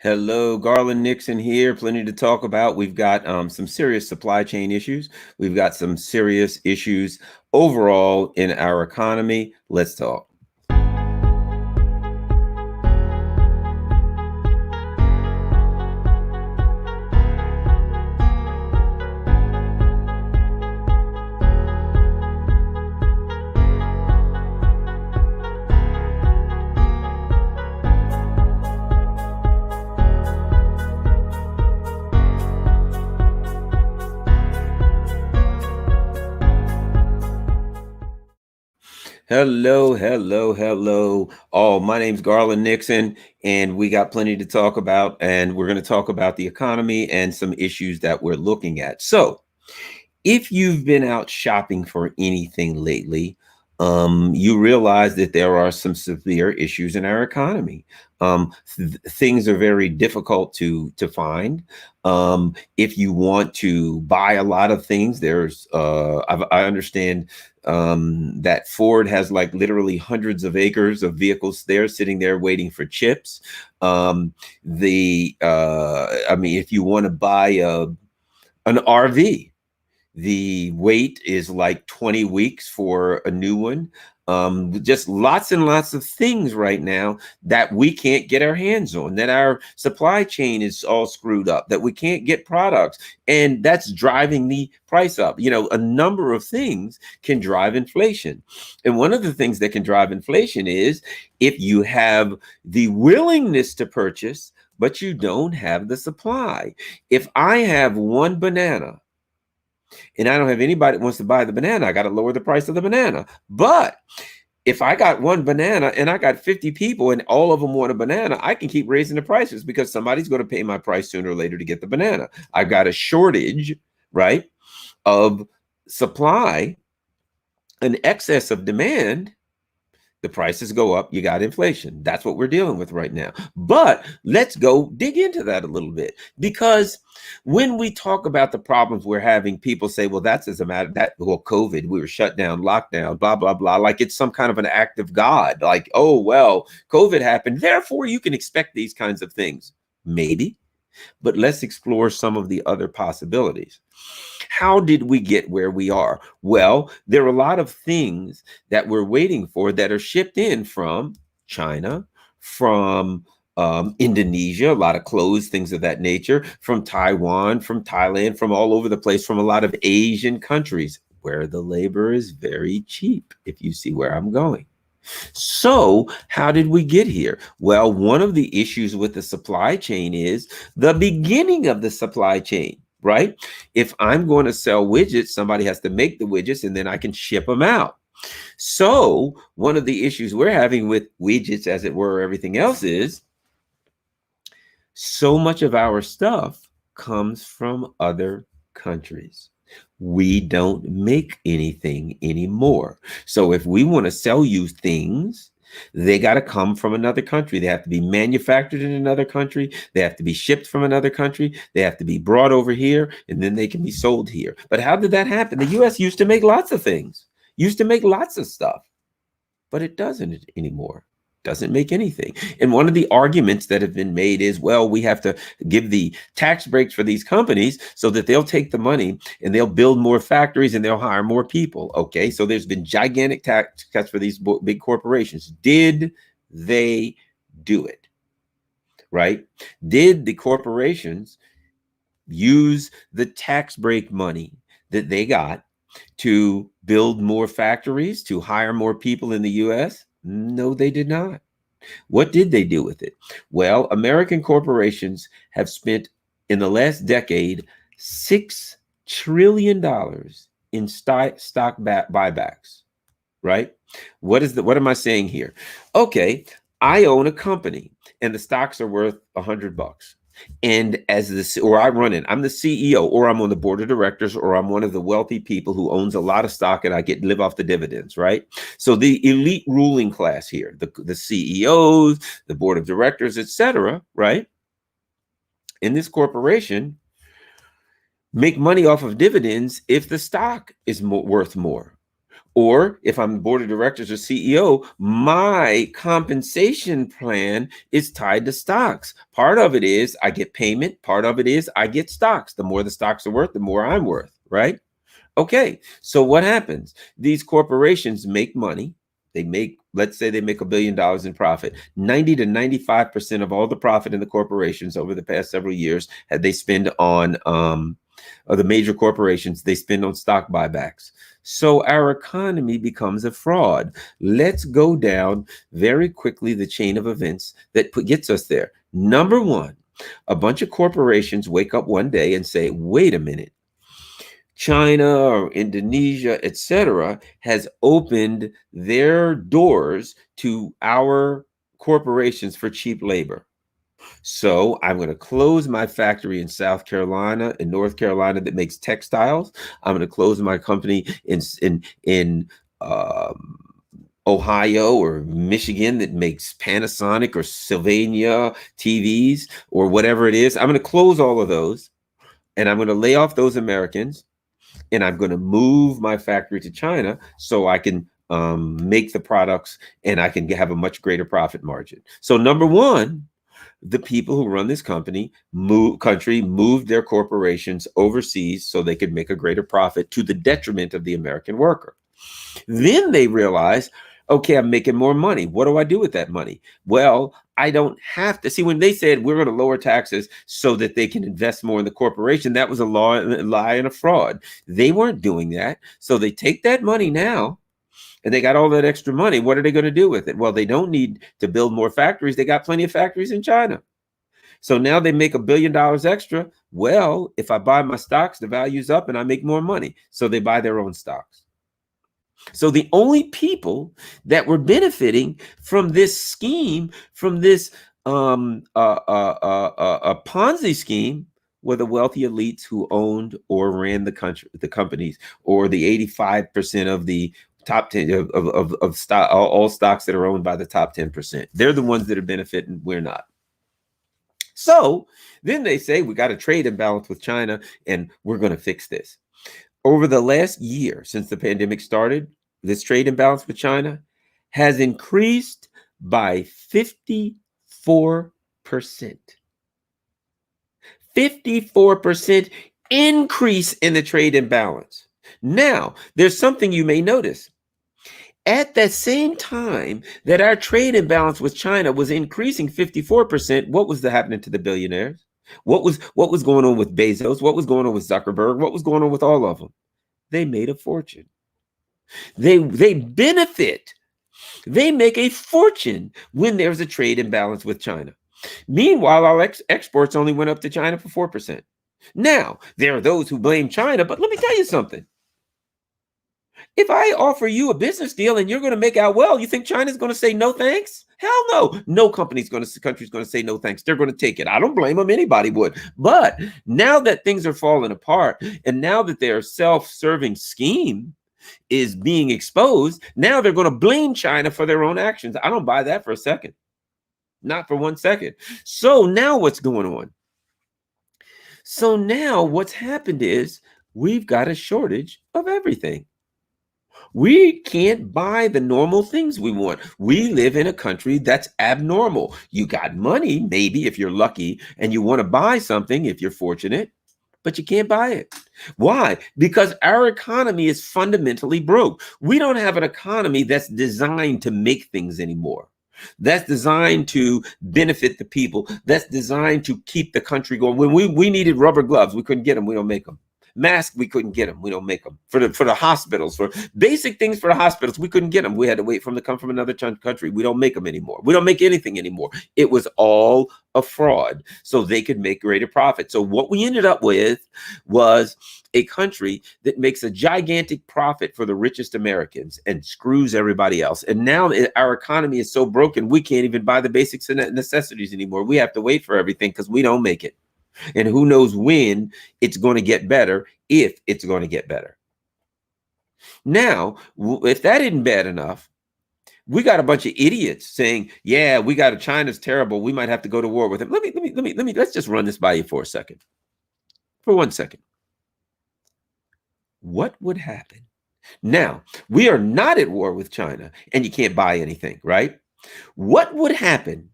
Hello, Garland Nixon here. Plenty to talk about. We've got some serious supply chain issues. We've got some serious issues overall in our economy. Let's talk. Hello, hello, hello. Oh, my name's Garland Nixon, and we got plenty to talk about. And we're going to talk about the economy and some issues that we're looking at. So, if you've been out shopping for anything lately, you realize that there are some severe issues in our economy. Things are very difficult to find. If you want to buy a lot of things, I understand that Ford has like literally hundreds of acres of vehicles there sitting there waiting for chips. If you want to buy an RV, the wait is like 20 weeks for a new one. Just lots and lots of things right now that we can't get our hands on, that our supply chain is all screwed up, that we can't get products. And that's driving the price up. You know, a number of things can drive inflation. And one of the things that can drive inflation is if you have the willingness to purchase, but you don't have the supply. If I have one banana, and I don't have anybody that wants to buy the banana, I got to lower the price of the banana. But if I got one banana and I got 50 people and all of them want a banana, I can keep raising the prices because somebody's going to pay my price sooner or later to get the banana. I've got a shortage, right, of supply, an excess of demand. The prices go up, you got inflation. That's what we're dealing with right now. But let's go dig into that a little bit, because when we talk about the problems we're having, people say, well, that's as a matter that, well, COVID, we were shut down, lockdown, blah, blah, blah. Like it's some kind of an act of God. Like, oh, well, COVID happened, therefore you can expect these kinds of things. Maybe. But let's explore some of the other possibilities. How did we get where we are? Well, there are a lot of things that we're waiting for that are shipped in from China, from Indonesia, a lot of clothes, things of that nature, from Taiwan, from Thailand, from all over the place, from a lot of Asian countries where the labor is very cheap, if you see where I'm going. So how did we get here? Well, one of the issues with the supply chain is the beginning of the supply chain, right? If I'm going to sell widgets, somebody has to make the widgets and then I can ship them out. So one of the issues we're having with widgets, as it were, everything else is so much of our stuff comes from other countries. We don't make anything anymore. So if we want to sell you things, they got to come from another country. They have to be manufactured in another country. They have to be shipped from another country. They have to be brought over here, and then they can be sold here. But how did that happen? The US used to make lots of things, used to make lots of stuff, but it doesn't anymore. Doesn't make anything. And one of the arguments that have been made is, well, we have to give the tax breaks for these companies so that they'll take the money and they'll build more factories and they'll hire more people. Okay, so there's been gigantic tax cuts for these big corporations. Did they do it? Right? Did the corporations use the tax break money that they got to build more factories, to hire more people in the US? No, they did not. What did they do with it? Well, American corporations have spent in the last decade $6 trillion in stock buybacks, right? What am I saying here? Okay, I own a company and the stocks are worth $100. And or I run it, I'm the CEO, or I'm on the board of directors, or I'm one of the wealthy people who owns a lot of stock and I live off the dividends, right? So the elite ruling class here, the CEOs, the board of directors, etc., right? In this corporation, make money off of dividends if the stock is worth more. Or if I'm board of directors or CEO, my compensation plan is tied to stocks. Part of it is I get payment, part of it is I get stocks. The more the stocks are worth, the more I'm worth, right? Okay, so what happens? These corporations make money. They make, let's say they make $1 billion in profit. 90 to 95% of all the profit in the corporations over the past several years had they spend on the major corporations, they spend on stock buybacks. So our economy becomes a fraud. Let's go down very quickly the chain of events that gets us there. Number one, a bunch of corporations wake up one day and say, wait a minute, China or Indonesia, etc., has opened their doors to our corporations for cheap labor. So I'm going to close my factory in South Carolina and North Carolina that makes textiles. I'm going to close my company in Ohio or Michigan that makes Panasonic or Sylvania TVs or whatever it is. I'm going to close all of those, and I'm going to lay off those Americans, and I'm going to move my factory to China so I can make the products and I can have a much greater profit margin. So number one, the people who run this country moved their corporations overseas so they could make a greater profit to the detriment of the American worker. Then they realize, okay, I'm making more money. What do I do with that money? Well, I don't have to. See, when they said we're going to lower taxes so that they can invest more in the corporation, that was a lie and a fraud. They weren't doing that. So they take that money now and they got all that extra money. What are they going to do with it? Well, they don't need to build more factories. They got plenty of factories in China. So now they make $1 billion extra. Well, if I buy my stocks, the value's up and I make more money. So they buy their own stocks. So the only people that were benefiting from this scheme, from this Ponzi scheme, were the wealthy elites who owned or ran the companies, or the 85% of the top 10 of stock, all stocks that are owned by the top 10%. They're the ones that are benefiting. We're not. So then they say we got a trade imbalance with China, and we're going to fix this. Over the last year, since the pandemic started, this trade imbalance with China has increased by 54%. 54% increase in the trade imbalance. Now, there's something you may notice. At that same time that our trade imbalance with China was increasing 54%, what was happening to the billionaires? What was going on with Bezos? What was going on with Zuckerberg? What was going on with all of them? They made a fortune. They benefit. They make a fortune when there's a trade imbalance with China. Meanwhile, our exports only went up to China for 4%. Now, there are those who blame China, but let me tell you something. If I offer you a business deal and you're going to make out well, you think China's going to say no thanks? Hell no. No country's going to say no thanks. They're going to take it. I don't blame them. Anybody would. But now that things are falling apart, and now that their self-serving scheme is being exposed, now they're going to blame China for their own actions. I don't buy that for a second. Not for 1 second. So now what's going on? So now what's happened is we've got a shortage of everything. We can't buy the normal things we want. We live in a country that's abnormal. You got money, maybe if you're lucky, and you want to buy something if you're fortunate, but you can't buy it. Why? Because our economy is fundamentally broke. We don't have an economy that's designed to make things anymore. That's designed to benefit the people. That's designed to keep the country going. When we needed rubber gloves, we couldn't get them. We don't make them. Masks, we couldn't get them. We don't make them. For the hospitals, for basic things for the hospitals, we couldn't get them. We had to wait for them to come from another country. We don't make them anymore. We don't make anything anymore. It was all a fraud so they could make greater profit. So what we ended up with was a country that makes a gigantic profit for the richest Americans and screws everybody else. And now our economy is so broken, we can't even buy the basic necessities anymore. We have to wait for everything because we don't make it. And who knows when it's going to get better, if it's going to get better. Now, if that isn't bad enough, we got a bunch of idiots saying, yeah, China's terrible. We might have to go to war with them. Let's just run this by you for a second. For 1 second. What would happen Now, we are not at war with China, and you can't buy anything, right? What would happen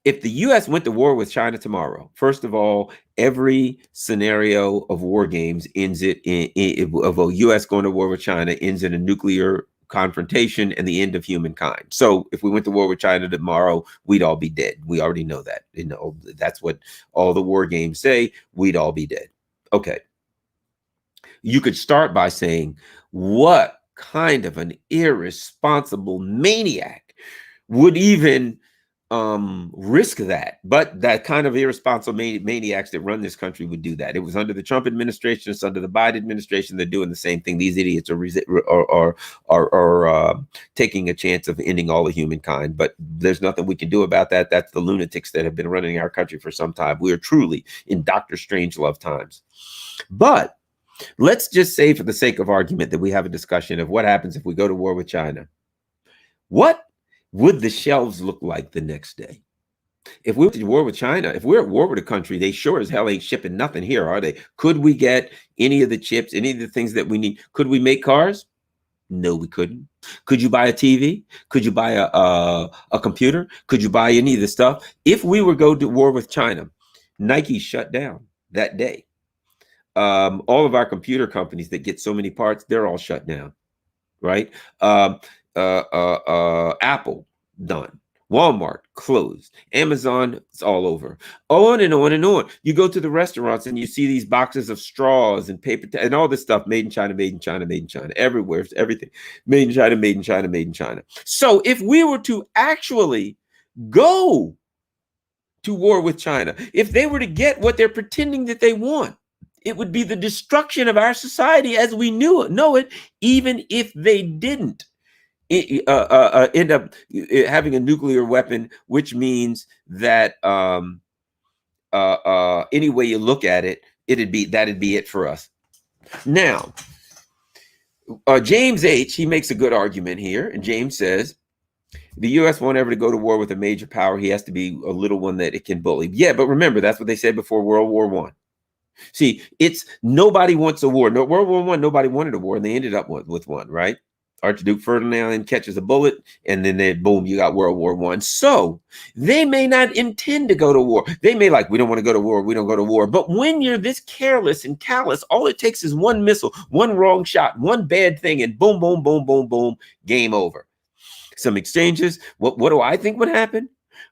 if the US went to war with China tomorrow? First of all, every scenario of war games ends of a US going to war with China ends in a nuclear confrontation and the end of humankind. So if we went to war with China tomorrow, we'd all be dead. We already know that. You know, that's what all the war games say. We'd all be dead. Okay. You could start by saying, what kind of an irresponsible maniac would even risk that? But that kind of irresponsible maniacs that run this country would do that. It was under the Trump administration, it's under the Biden administration. They're doing the same thing. These idiots are taking a chance of ending all of humankind. But there's nothing we can do about that. That's the lunatics that have been running our country for some time. We are truly in Dr. Strangelove times. But let's just say, for the sake of argument, that we have a discussion of what happens if we go to war with China. What would the shelves look like the next day? If we went to war with China, if we're at war with a country, they sure as hell ain't shipping nothing here, are they? Could we get any of the chips, any of the things that we need? Could we make cars? No, we couldn't. Could you buy a TV? Could you buy a computer? Could you buy any of the stuff? If we were go to war with China, Nike shut down that day. All of our computer companies that get so many parts, they're all shut down, right? Apple, done. Walmart, closed. Amazon, it's all over. On and on and on. You go to the restaurants and you see these boxes of straws and paper and all this stuff made in China, made in China, made in China. Everywhere, everything made in China, made in China, made in China. So if we were to actually go to war with China, if they were to get what they're pretending that they want, it would be the destruction of our society as we know it, even if they didn't end up having a nuclear weapon, which means that any way you look at it, that'd be it for us. Now, James H., he makes a good argument here, and James says, the U.S. won't ever go to war with a major power. He has to be a little one that it can bully. Yeah, but remember, that's what they said before World War I. See, it's nobody wants a war. No, World War I, nobody wanted a war, and they ended up with one, right? Archduke Ferdinand catches a bullet, and then boom, you got World War I. So they may not intend to go to war. They may we don't want to go to war. We don't go to war. But when you're this careless and callous, all it takes is one missile, one wrong shot, one bad thing, and boom, boom, boom, boom, boom, game over. Some exchanges. What do I think would happen?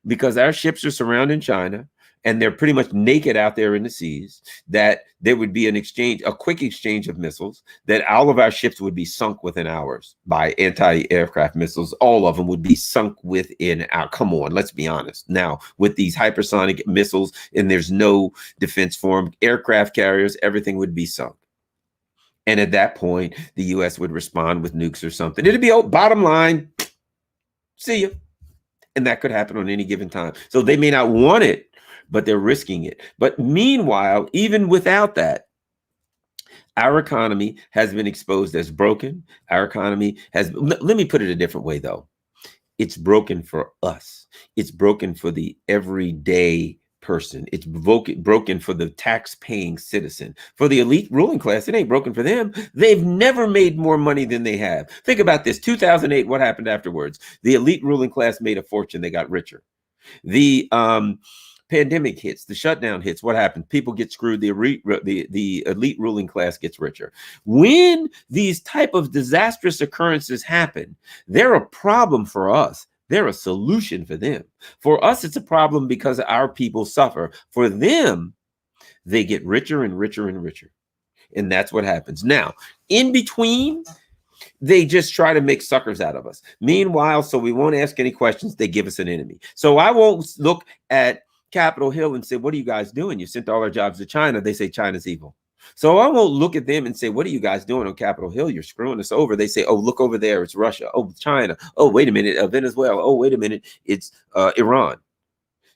Because our ships are surrounding China, and they're pretty much naked out there in the seas, that there would be a quick exchange of missiles, that all of our ships would be sunk within hours by anti-aircraft missiles. All of them would be sunk within hours. Come on, let's be honest. Now, with these hypersonic missiles, and there's no defense for them, aircraft carriers, everything would be sunk. And at that point, the U.S. would respond with nukes or something. It'd be, bottom line, see you. And that could happen on any given time. So they may not want it, but they're risking it. But meanwhile, even without that, our economy has been exposed as broken. Our economy let me put it a different way, though. It's broken for us. It's broken for the everyday person. It's broken for the tax-paying citizen. For the elite ruling class, it ain't broken for them. They've never made more money than they have. Think about this. 2008, what happened afterwards? The elite ruling class made a fortune. They got richer. The pandemic hits, the shutdown hits. What happens? People get screwed. The elite ruling class gets richer. When these type of disastrous occurrences happen, they're a problem for us. They're a solution for them. For us, it's a problem because our people suffer. For them, they get richer and richer and richer. And that's what happens. Now, in between, they just try to make suckers out of us. Meanwhile, so we won't ask any questions, they give us an enemy. So I won't look at Capitol Hill and say, what are you guys doing? You sent all our jobs to China. They say China's evil. So I won't look at them and say, what are you guys doing on Capitol Hill? You're screwing us over. They say, oh, look over there. It's Russia. Oh, China. Oh, wait a minute. Venezuela. Oh, wait a minute. It's Iran.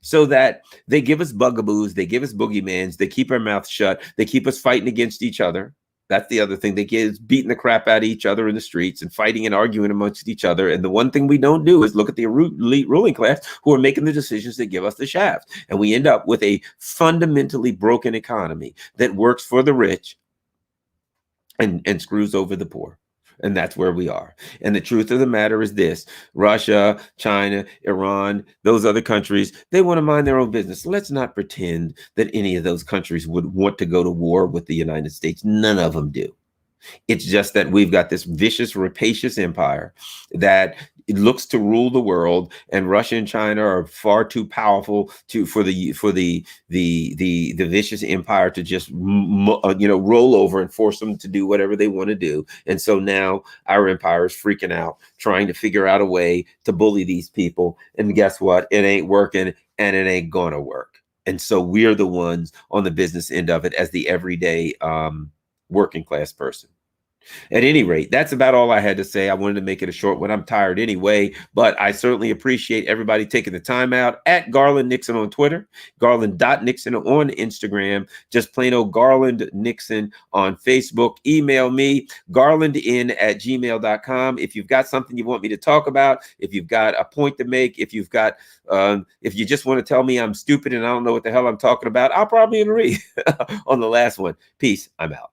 So that they give us bugaboos. They give us boogeymans. They keep our mouths shut. They keep us fighting against each other. That's the other thing. They get us beating the crap out of each other in the streets and fighting and arguing amongst each other. And the one thing we don't do is look at the elite ruling class who are making the decisions that give us the shaft. And we end up with a fundamentally broken economy that works for the rich and screws over the poor. And that's where we are. And the truth of the matter is this: Russia, China, Iran, those other countries, they want to mind their own business. Let's not pretend that any of those countries would want to go to war with the United States. None of them do. It's just that we've got this vicious, rapacious empire that looks to rule the world, and Russia and China are far too powerful for the vicious empire to just roll over and force them to do whatever they want to do. And so now our empire is freaking out, trying to figure out a way to bully these people. And guess what? It ain't working, and it ain't gonna work. And so we're the ones on the business end of it as the everyday working class person. At any rate, that's about all I had to say. I wanted to make it a short one. I'm tired anyway, but I certainly appreciate everybody taking the time out. At Garland Nixon on Twitter, Garland.Nixon on Instagram, just plain old Garland Nixon on Facebook. Email me, garlandin@gmail.com. If you've got something you want me to talk about, if you've got a point to make, if you've got, if you just want to tell me I'm stupid and I don't know what the hell I'm talking about, I'll probably agree on the last one. Peace. I'm out.